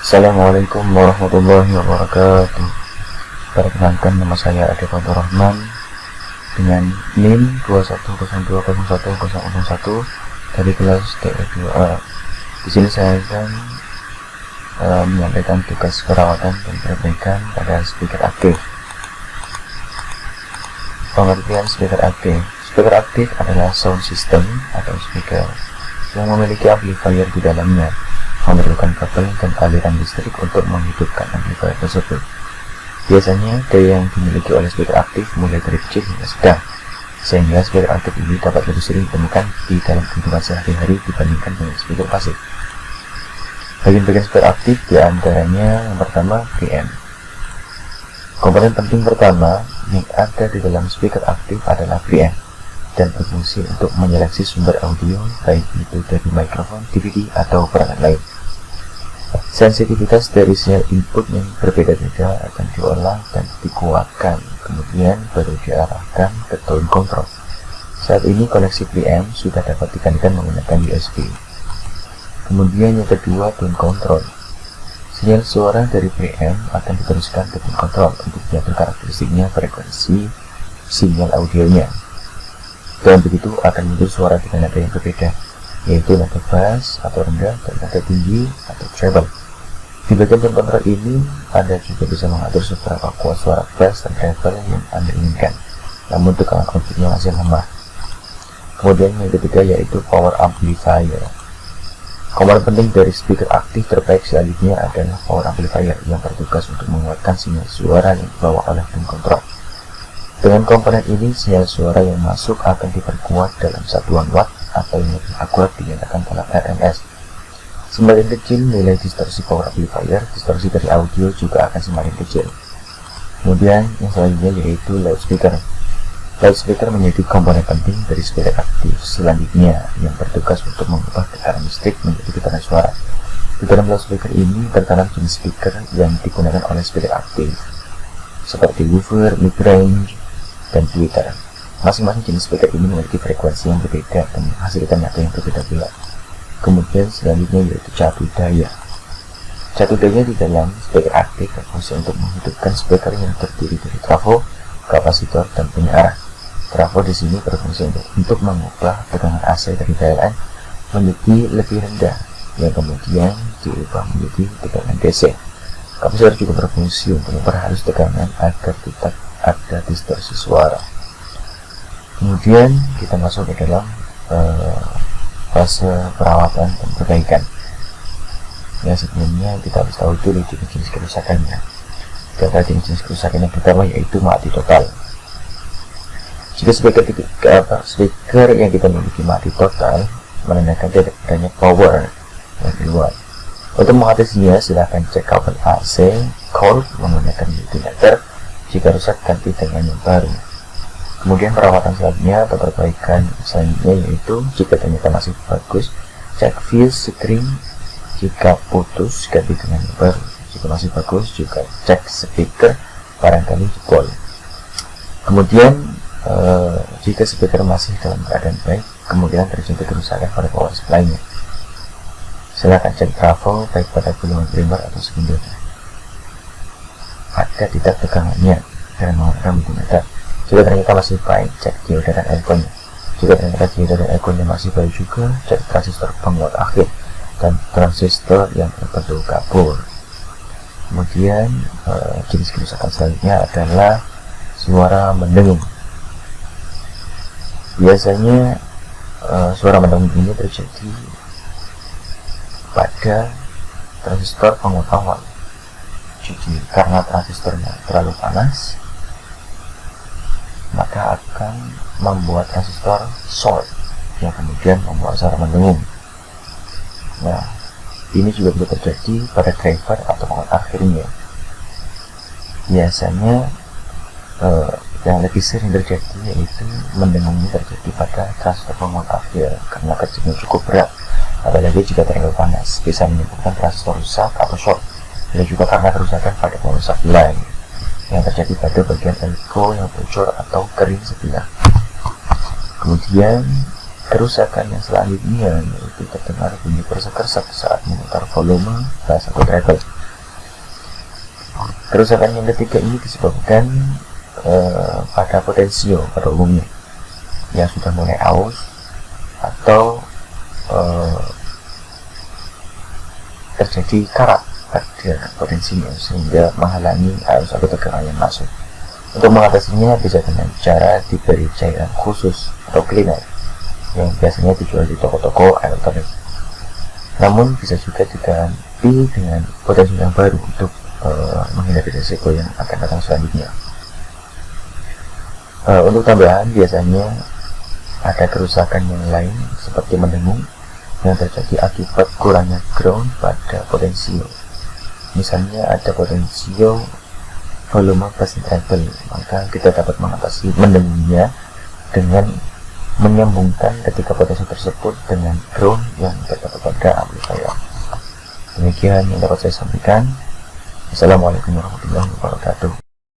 Assalamualaikum warahmatullahi wabarakatuh. Perkenalkan, nama saya Ade Fatur Rahman dengan NIM 21020101 dari kelas TE2A. Di sini saya akan menyampaikan tugas perawatan dan perbaikan pada speaker aktif. Pengertian speaker aktif. Speaker aktif adalah sound system atau speaker yang memiliki amplifier di dalamnya, memerlukan kabel dan aliran listrik untuk menghidupkan amplifier tersebut. Biasanya daya yang dimiliki oleh speaker aktif mulai dari kecil hingga sedang, sehingga speaker aktif ini dapat lebih sering ditemukan di dalam kehidupan sehari-hari dibandingkan dengan speaker pasif. Bagian-bagian speaker aktif diantaranya yang pertama preamp. Komponen penting pertama yang ada di dalam speaker aktif adalah preamp, dan berfungsi untuk menyeleksi sumber audio baik itu dari mikrofon, DVD, atau perangkat lain. Sensitivitas dari sinyal input yang berbeda-beda akan diolah dan dikuatkan, kemudian baru diarahkan ke tone control. Saat ini koneksi preamp sudah dapat digantikan menggunakan USB. Kemudian yang kedua, tone control. Sinyal suara dari preamp akan diteruskan ke tone control untuk diatur karakteristiknya, frekuensi sinyal audionya. Dan begitu akan muncul suara dengan nada yang berbeda, yaitu nada bass atau rendah dan nada tinggi atau treble. Di bagian tone control ini, Anda juga bisa mengatur seberapa kuat suara bass dan treble yang Anda inginkan, namun tekanan outputnya masih lemah. Kemudian yang ketiga yaitu power amplifier. Komponen penting dari speaker aktif terbaik selanjutnya adalah power amplifier yang bertugas untuk menguatkan sinyal suara yang dibawa oleh tone control. Dengan komponen ini, sinyal suara yang masuk akan diperkuat dalam satuan watt atau yang lebih akurat dinyatakan dalam RMS. Semakin kecil nilai distorsi power amplifier, distorsi dari audio juga akan semakin kecil. Kemudian yang selanjutnya yaitu loudspeaker. Loudspeaker menjadi komponen penting dari speaker aktif selanjutnya yang bertugas untuk mengubah tekanan listrik menjadi tekanan suara. Di dalam loudspeaker ini tertanam jenis speaker yang digunakan oleh speaker aktif, seperti woofer, mid-range, dan tweeter. Masing-masing jenis speaker ini memiliki frekuensi yang berbeda dan menghasilkan nada yang berbeda pula. Kemudian selanjutnya yaitu catu daya. Catu daya di dalam speaker aktif berfungsi untuk menghidupkan speaker yang terdiri dari trafo, kapasitor, dan penyiar. Trafo di sini berfungsi untuk mengubah tekanan AC dari PLN menjadi lebih rendah, yang kemudian diubah menjadi tekanan DC. Kapasitor juga berfungsi untuk memperhalus tekanan agar tidak ada distorsi suara. Kemudian kita masuk ke dalam fase perawatan dan perbaikan. Ya, sebelumnya kita harus tahu dulu jenis kerusakannya. Kita jenis kerusakan yang pertama yaitu mati total. Jika speaker yang kita miliki mati total, menandakan tidak adanya power yang keluar. Untuk mengatasinya, silahkan cek kabel AC cord menggunakan multimeter. Jika rusak, ganti dengan yang baru. Kemudian perawatan selanjutnya atau perbaikan selanjutnya yaitu jika ternyata masih bagus, cek fuse screen. Jika putus, ganti dengan yang baru. Jika masih bagus, juga cek speaker, barangkali jebol. Kemudian jika speaker masih dalam keadaan baik, kemungkinan terjadi kerusakan pada power supply-nya. Silakan cek trafo baik pada gulungan primer atau sekunder. Ada tidak tegangannya dengan menggunakan multimeter. Jika ternyata masih baik, cek dioda dan airconnya. Jika ternyata dioda dan airconnya masih baik juga, cek transistor penguat akhir dan transistor yang berbentuk kabur. Kemudian jenis kerusakan selanjutnya adalah suara mendengung. Biasanya suara mendengung ini terjadi pada transistor penguat awal. Jadi karena transistornya terlalu panas, maka akan membuat transistor short yang kemudian membuat suara mendengung. Nah, ini juga bisa terjadi pada driver atau penguat akhirnya. Biasanya yang lebih sering terjadi yaitu mendengungnya terjadi pada transistor penguat akhir karena kerjanya cukup berat, apalagi jika terlalu panas bisa menyebabkan transistor rusak atau short. Dan juga karena kerusakan pada power supply yang terjadi pada bagian elko yang bocor atau kering sebelah. Kemudian kerusakan yang selanjutnya yaitu terdengar bunyi kerasa saat memutar volume bass atau treble. Kerusakan yang ketiga ini disebabkan pada potensio pada umumnya yang sudah mulai aus atau terjadi karat pada potensinya sehingga menghalangi arus atau tegangan yang masuk. Untuk mengatasinya bisa dengan cara diberi cairan khusus atau cleaner yang biasanya dijual di toko-toko elektronik. Namun bisa juga diganti dengan potensi yang baru untuk menghindari risiko yang akan datang selanjutnya. Untuk tambahan, biasanya ada kerusakan yang lain seperti mendengung yang terjadi akibat kurangnya ground pada potensio. Misalnya ada potensio volume plus treble, maka kita dapat mengatasi mendengungnya dengan menyambungkan ketiga potensio tersebut dengan ground yang terdapat pada amplifier. Demikian yang dapat saya sampaikan. Assalamualaikum warahmatullahi wabarakatuh.